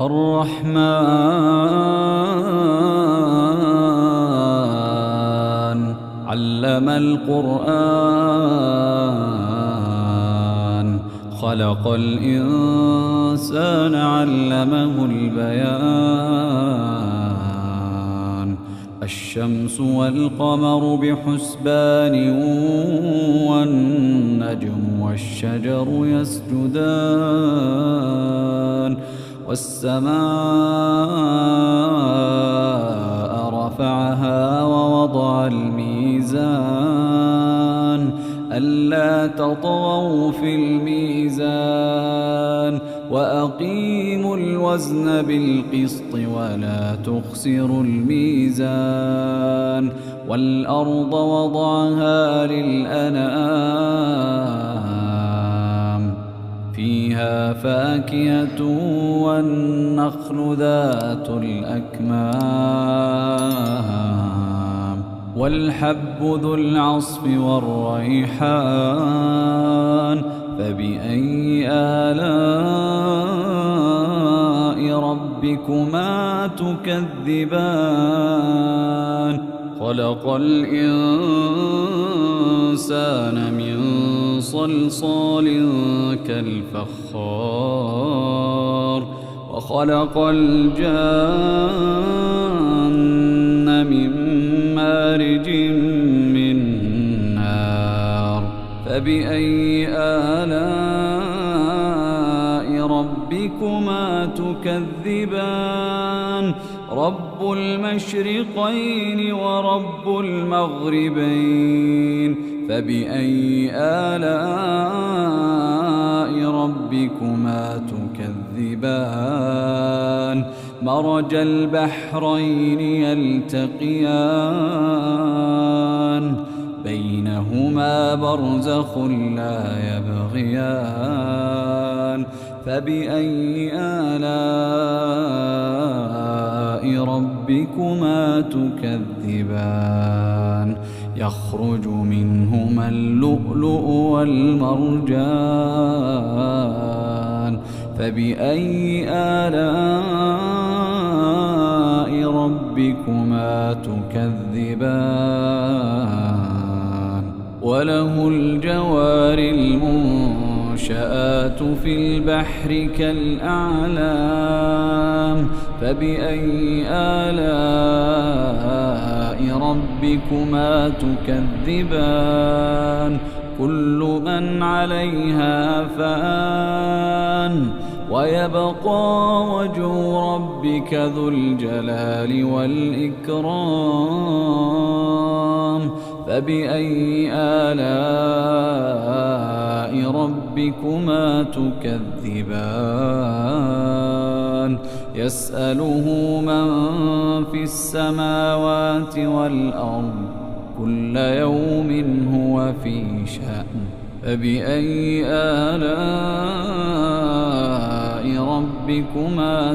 الرحمن علم القرآن خلق الإنسان علمه البيان الشمس والقمر بحسبان والنجم والشجر يسجدان والسماء رفعها ووضع الميزان ألا تطغوا في الميزان وأقيموا الوزن بالقسط ولا تخسروا الميزان والأرض وضعها للأنام فيها فاكهة والنخل ذات الأكمام والحب ذو العصف والريحان فبأي آلاء ربكما تكذبان خلق الإنسان من صلصال كالفخار وخلق الجن من مارج من نار فبأي آلاء ربكما تكذبان رب المشرقين ورب المغربين فبأي آلاء ربكما تكذبان مرج البحرين يلتقيان بينهما برزخ لا يبغيان فبأي آلاء ربكما تكذبان يخرج منهما اللؤلؤ والمرجان فبأي آلاء ربكما تكذبان وله الجوار المنشآت في البحر كالأعلام فبأي آلاء ربكما تكذبان كل من عليها فان ويبقى وجه ربك ذو الجلال والإكرام فبأي آلاء ربكما تكذبان يسأله من في السماوات والأرض كل يوم هو في شأن فبأي آلاء ربكما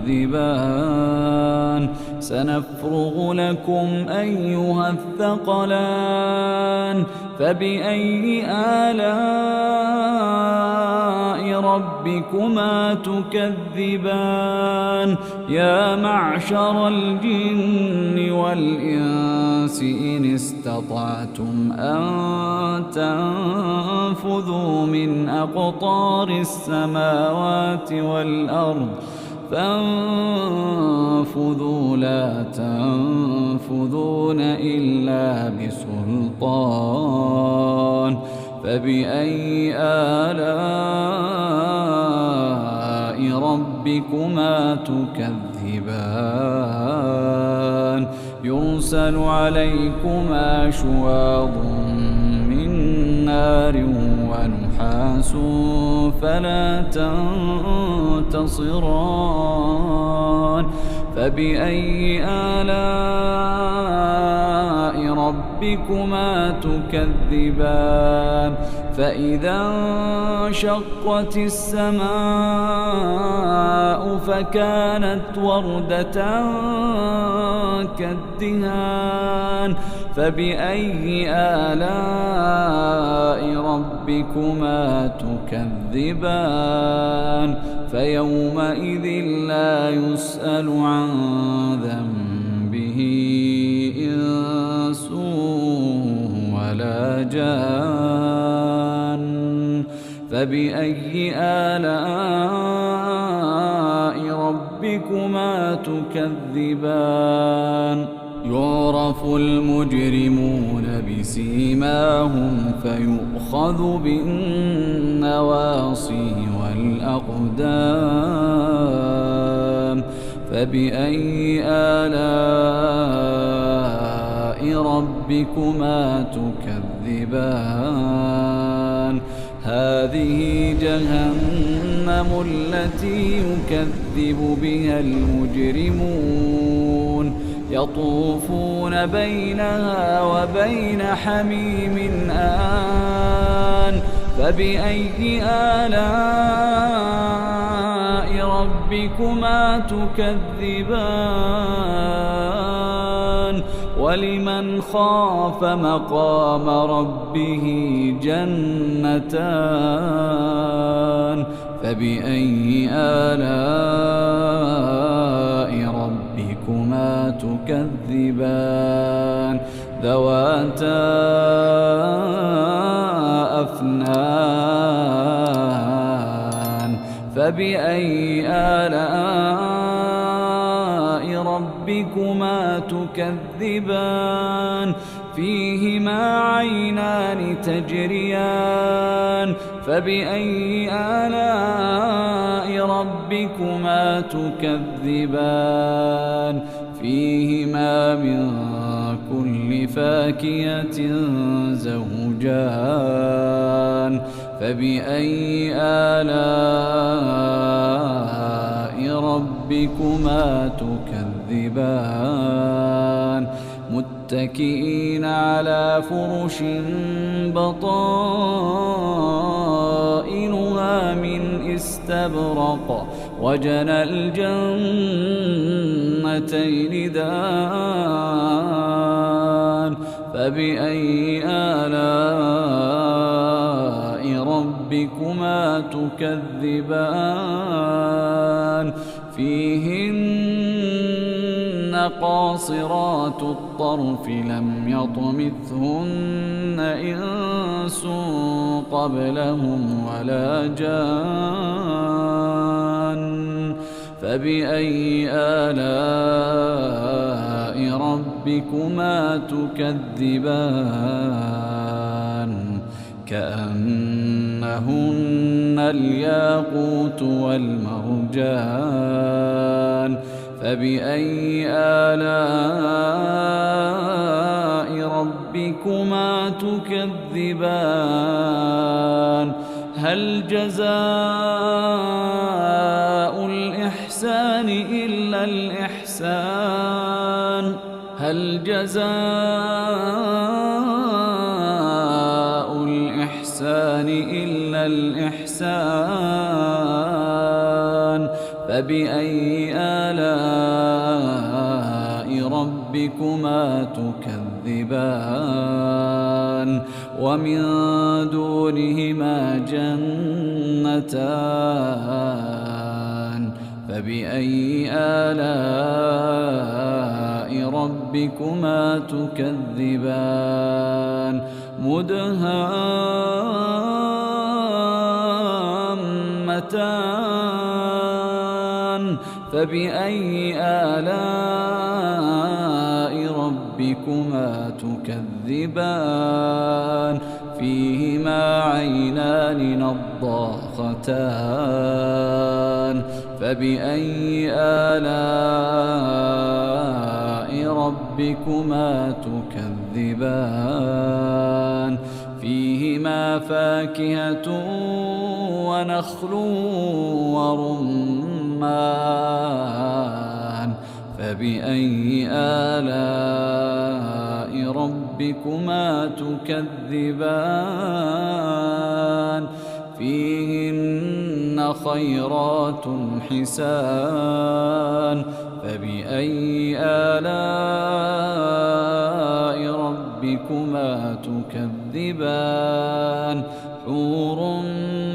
تكذبان سنفرغ لكم أيها الثقلان فبأي آلاء ربكما تكذبان يا معشر الجن والإنس إن استطعتم أن تنفذوا من أقطار السماوات والأرض فانفذوا لا تنفذون إلا بسلطان فبأي آلاء ربكما تكذبان يرسل عليكما شواظ من نار ونحاس فلا تنتصران فبأي آلاء ربكما تكذبان فإذا انشقت السماء فكانت وردة كالدهان فبأي آلاء ربكما تكذبان فيومئذ لا يسأل عن ذنبه إنس ولا جان فبأي آلاء ربكما تكذبان يعرف المجرمون بسيماهم فيؤخذ بالنواصي والأقدام فبأي آلاء ربكما تكذبان هذه جهنم التي يكذب بها المجرمون يطوفون بينها وبين حميم آن فبأي آلاء ربكما تكذبان ولمن خاف مقام ربه جنتان فبأي آلاء ربكما تكذبان ذواتا أفنان فبأي آلاء ربكما تكذبان فيهما عينان تجريان فبأي آلاء ربكما تكذبان فيهما من كل فاكهة زوجان فبأي آلاء ربكما تكذبان متكئين على فرش بطائنها من استبرق وجنى الجنتين دان فبأي آلاء ربكما تكذبان فيهن قاصرات الطرف لم يطمثهن إنس قبلهم ولا جان فبأي آلاء ربكما تكذبان كأنهن الياقوت والمرجان فبأي آلاء ربكما تكذبان هل جزاء الإحسان إلا الإحسان هل جزاء الإحسان إلا الإحسان فبأي آلاء ربكما تكذبان ومن دونهما جنتان فبأي آلاء ربكما تكذبان مدهامتان فبأي آلاء ربكما تكذبان فيهما عينان نضاختان فبأي آلاء ربكما تكذبان فيهما فاكهة ونخل ورمان فبأي آلاء ربكما تكذبان فيهن خيرات حسان فبأي آلاء ربكما تكذبان حور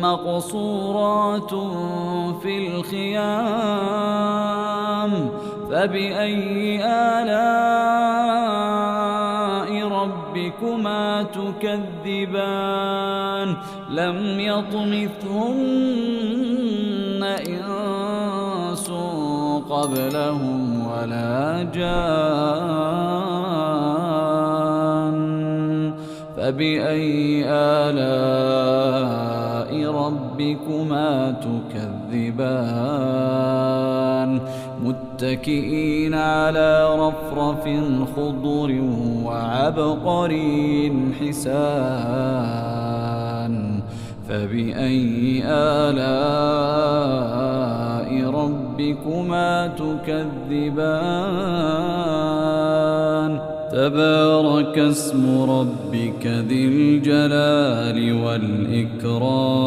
مقصورات في الخيام فبأي آلاء ربكما تكذبان لم يطمثهن إنس قبلهم ولا جان فبأي آلاء ربكما تكذبان متكئين على رفرف خضر وعبقري حسان فبأي آلاء ربكما تكذبان تبارك اسم ربك ذي الجلال والإكرام